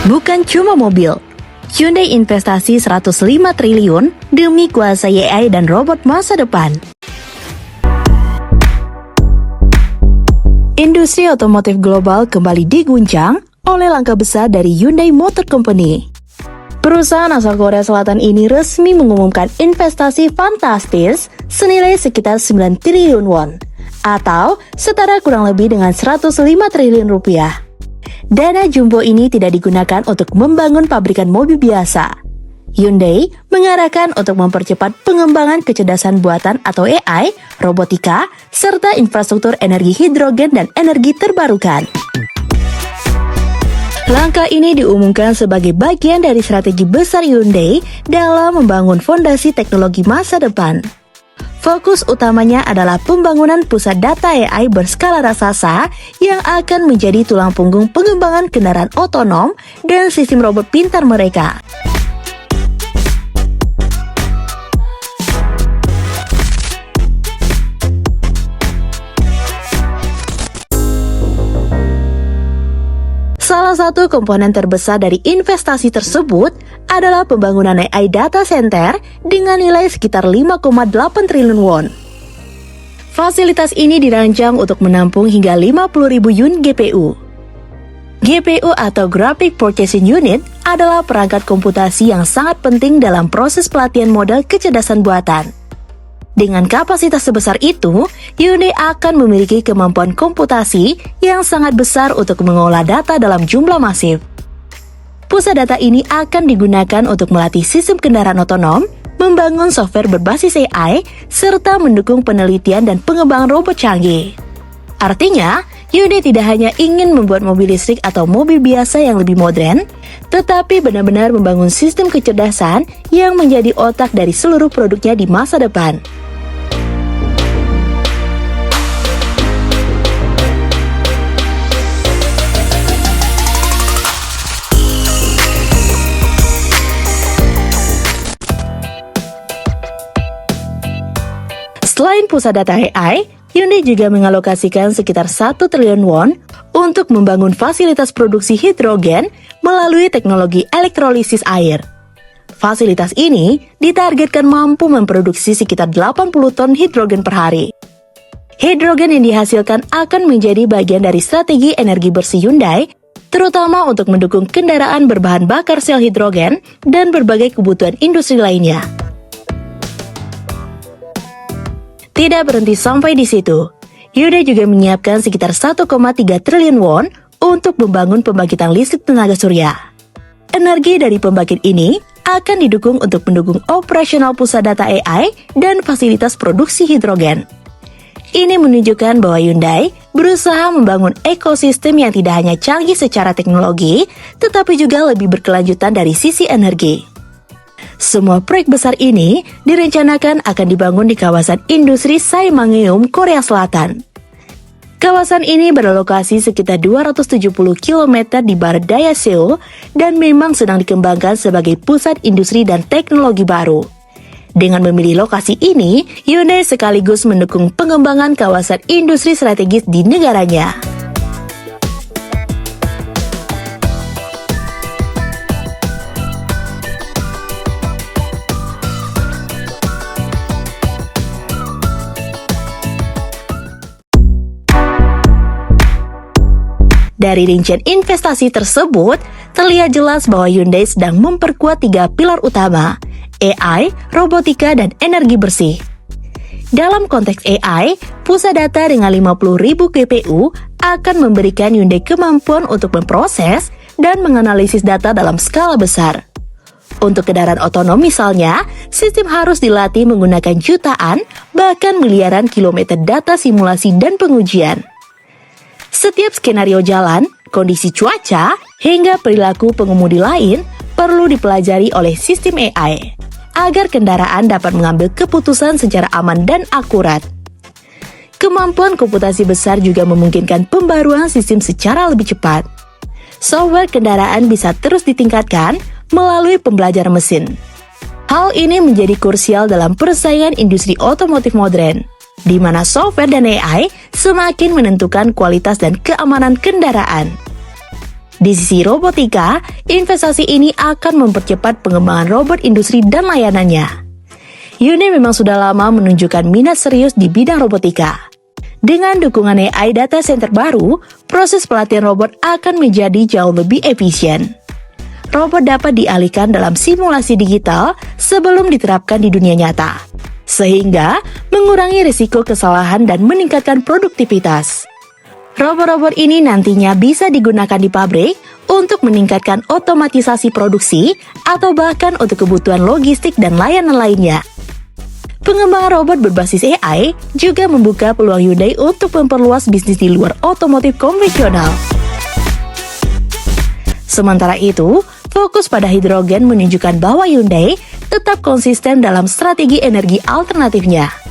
Bukan cuma mobil, Hyundai investasi 105 triliun demi kuasai AI dan robot masa depan. Industri otomotif global kembali diguncang oleh langkah besar dari Hyundai Motor Company. Perusahaan asal Korea Selatan ini resmi mengumumkan investasi fantastis senilai sekitar 9 triliun won, atau setara kurang lebih dengan 105 triliun rupiah. Dana jumbo ini tidak digunakan untuk membangun pabrikan mobil biasa. Hyundai mengarahkan untuk mempercepat pengembangan kecerdasan buatan atau AI, robotika, serta infrastruktur energi hidrogen dan energi terbarukan. Langkah ini diumumkan sebagai bagian dari strategi besar Hyundai dalam membangun fondasi teknologi masa depan. Fokus utamanya adalah pembangunan pusat data AI berskala raksasa yang akan menjadi tulang punggung pengembangan kendaraan otonom dan sistem robot pintar mereka. Salah satu komponen terbesar dari investasi tersebut adalah pembangunan AI data center dengan nilai sekitar 5,8 triliun won. Fasilitas ini dirancang untuk menampung hingga 50.000 unit GPU. GPU atau Graphic Processing Unit adalah perangkat komputasi yang sangat penting dalam proses pelatihan model kecerdasan buatan. Dengan kapasitas sebesar itu, Hyundai akan memiliki kemampuan komputasi yang sangat besar untuk mengolah data dalam jumlah masif. Pusat data ini akan digunakan untuk melatih sistem kendaraan otonom, membangun software berbasis AI, serta mendukung penelitian dan pengembangan robot canggih. Artinya, Hyundai tidak hanya ingin membuat mobil listrik atau mobil biasa yang lebih modern, tetapi benar-benar membangun sistem kecerdasan yang menjadi otak dari seluruh produknya di masa depan. Selain pusat data AI, Hyundai juga mengalokasikan sekitar 1 triliun won untuk membangun fasilitas produksi hidrogen melalui teknologi elektrolisis air. Fasilitas ini ditargetkan mampu memproduksi sekitar 80 ton hidrogen per hari. Hidrogen yang dihasilkan akan menjadi bagian dari strategi energi bersih Hyundai, terutama untuk mendukung kendaraan berbahan bakar sel hidrogen dan berbagai kebutuhan industri lainnya. Tidak berhenti sampai di situ, Hyundai juga menyiapkan sekitar 1,3 triliun won untuk membangun pembangkitan listrik tenaga surya. Energi dari pembangkit ini akan didukung untuk mendukung operasional pusat data AI dan fasilitas produksi hidrogen. Ini menunjukkan bahwa Hyundai berusaha membangun ekosistem yang tidak hanya canggih secara teknologi, tetapi juga lebih berkelanjutan dari sisi energi. Semua proyek besar ini direncanakan akan dibangun di kawasan industri Saimangeum, Korea Selatan. Kawasan ini berlokasi sekitar 270 km di barat daya Seoul dan memang sedang dikembangkan sebagai pusat industri dan teknologi baru. Dengan memilih lokasi ini, Hyundai sekaligus mendukung pengembangan kawasan industri strategis di negaranya. Dari rincian investasi tersebut, terlihat jelas bahwa Hyundai sedang memperkuat 3 pilar utama, AI, robotika, dan energi bersih. Dalam konteks AI, pusat data dengan 50.000 GPU akan memberikan Hyundai kemampuan untuk memproses dan menganalisis data dalam skala besar. Untuk kendaraan otonom misalnya, sistem harus dilatih menggunakan jutaan, bahkan miliaran kilometer data simulasi dan pengujian. Setiap skenario jalan, kondisi cuaca, hingga perilaku pengemudi lain perlu dipelajari oleh sistem AI agar kendaraan dapat mengambil keputusan secara aman dan akurat. Kemampuan komputasi besar juga memungkinkan pembaruan sistem secara lebih cepat. Software kendaraan bisa terus ditingkatkan melalui pembelajaran mesin. Hal ini menjadi krusial dalam persaingan industri otomotif modern, di mana software dan AI semakin menentukan kualitas dan keamanan kendaraan. Di sisi robotika, investasi ini akan mempercepat pengembangan robot industri dan layanannya. Hyundai memang sudah lama menunjukkan minat serius di bidang robotika. Dengan dukungan AI data center baru, proses pelatihan robot akan menjadi jauh lebih efisien. Robot dapat dialihkan dalam simulasi digital sebelum diterapkan di dunia nyata, sehingga mengurangi risiko kesalahan dan meningkatkan produktivitas. Robot-robot ini nantinya bisa digunakan di pabrik untuk meningkatkan otomatisasi produksi atau bahkan untuk kebutuhan logistik dan layanan lainnya. Pengembangan robot berbasis AI juga membuka peluang Hyundai untuk memperluas bisnis di luar otomotif konvensional. Sementara itu, fokus pada hidrogen menunjukkan bahwa Hyundai tetap konsisten dalam strategi energi alternatifnya.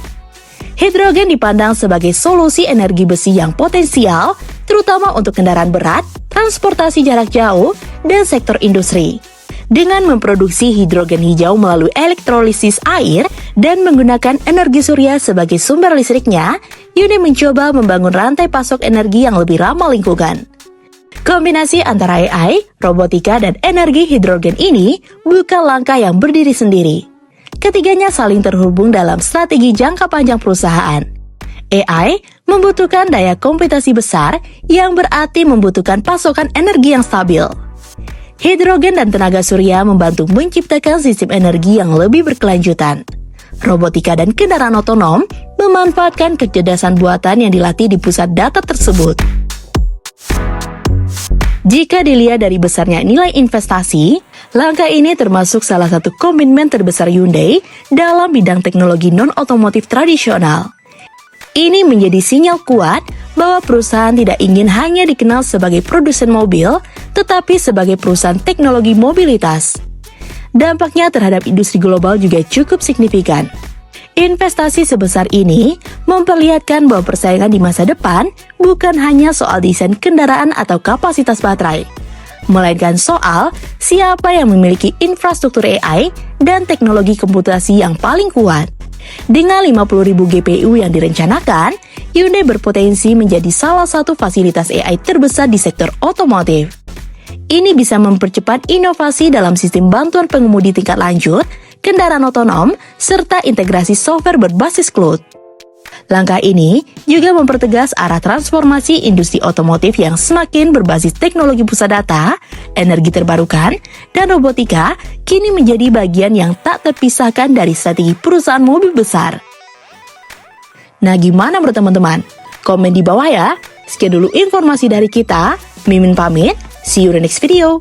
Hidrogen dipandang sebagai solusi energi besi yang potensial, terutama untuk kendaraan berat, transportasi jarak jauh, dan sektor industri. Dengan memproduksi hidrogen hijau melalui elektrolisis air dan menggunakan energi surya sebagai sumber listriknya, Hyundai mencoba membangun rantai pasok energi yang lebih ramah lingkungan. Kombinasi antara AI, robotika, dan energi hidrogen ini bukan langkah yang berdiri sendiri. Ketiganya saling terhubung dalam strategi jangka panjang perusahaan. AI membutuhkan daya komputasi besar yang berarti membutuhkan pasokan energi yang stabil. Hidrogen dan tenaga surya membantu menciptakan sistem energi yang lebih berkelanjutan. Robotika dan kendaraan otonom memanfaatkan kecerdasan buatan yang dilatih di pusat data tersebut. Jika dilihat dari besarnya nilai investasi, langkah ini termasuk salah satu komitmen terbesar Hyundai dalam bidang teknologi non-otomotif tradisional. Ini menjadi sinyal kuat bahwa perusahaan tidak ingin hanya dikenal sebagai produsen mobil, tetapi sebagai perusahaan teknologi mobilitas. Dampaknya terhadap industri global juga cukup signifikan. Investasi sebesar ini memperlihatkan bahwa persaingan di masa depan bukan hanya soal desain kendaraan atau kapasitas baterai, melainkan soal siapa yang memiliki infrastruktur AI dan teknologi komputasi yang paling kuat. Dengan 50.000 GPU yang direncanakan, Hyundai berpotensi menjadi salah satu fasilitas AI terbesar di sektor otomotif. Ini bisa mempercepat inovasi dalam sistem bantuan pengemudi tingkat lanjut, kendaraan otonom, serta integrasi software berbasis cloud. Langkah ini juga mempertegas arah transformasi industri otomotif yang semakin berbasis teknologi pusat data, energi terbarukan, dan robotika kini menjadi bagian yang tak terpisahkan dari strategi perusahaan mobil besar. Nah, gimana menurut teman-teman? Komen di bawah ya. Sekian dulu informasi dari kita. Mimin pamit. See you in the next video.